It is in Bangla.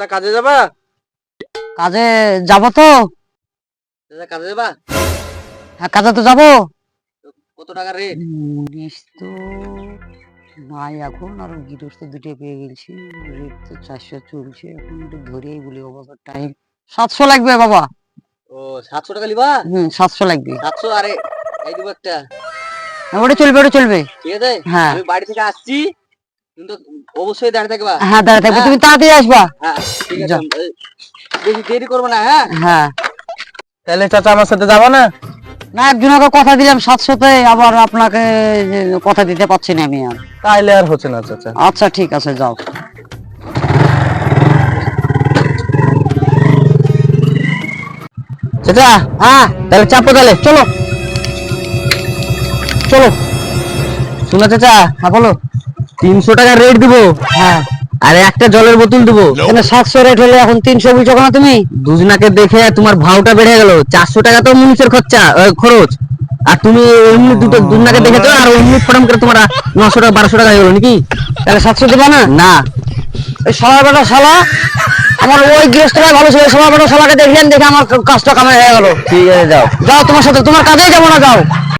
চাচা কাজে যাবা? কাজে যাব তো। চাচা কাজে যাবা? হ্যাঁ কাজে তো যাবো। কত টাকা রেট? মুনিশ তো নাই এখন, আর গৃহস্থ দুটো পেয়ে গেছি। রেট তো 400 চলছে, এখন একটু ধরেই বলি বাবা টাইম। 700 লাগবে বাবা। ও 700 টাকা লিবা? 700 লাগবে। 700 আরে এই দিব একটা। হ্যাঁ, ওটা চলবে ওটা চলবে। ঠিক আছে? হ্যাঁ আমি বাড়ি থেকে আসছি, কিন্তু অবশ্যই দাঁড়িয়ে থাকবা। হ্যাঁ দাঁড়া থাকবে, হ্যাঁ? তুমি তাড়াতাড়ি আসবা। হ্যাঁ ঠিক আছে। যা। বেশি দেরি করবো না, হ্যাঁ? হ্যাঁ তাহলে চাচা আমার সাথে যাবা না? না, একজনকে কথা দিলাম 700-তে, আবার আপনাকে কথা দিতে পারছি না আমি আর। তাইলে আর হচ্ছে না চাচা। আচ্ছা ঠিক আছে, যাও। চাচা হ্যাঁ তাহলে চাপো, তাহলে চলো চলো। শোনা চাচা, হ্যাঁ বলো। 300 টাকা রেট দিবো, হ্যাঁ আর একটা জলের বোতল দিবো। এখানে 700 রেট হলে এখন 300 বুঝছো না তুমি? দুজনাকে দেখে তোমার ভাওটা বেড়ে গেল। 400 টাকা তো মুনিশের খরচা, খরচ। আর তুমি এমনি দুজনাকে দেখেছো, আর এমনি ফরম করে তোমার 900 টাকা 1200 টাকা হয়ে গেল নাকি? তাহলে 700 দেবা না? না। এই শালা বেটা শালা, আমার ওই গৃহস্থরা ভালো ছিল, শালা বেটা শালাকে দেখলেন, দেখে আমার কাজটা কামাই হয়ে গেল। ঠিক আছে, যাও। যাও তোমার সাথে, তোমার কাজেই যাবো না, যাও।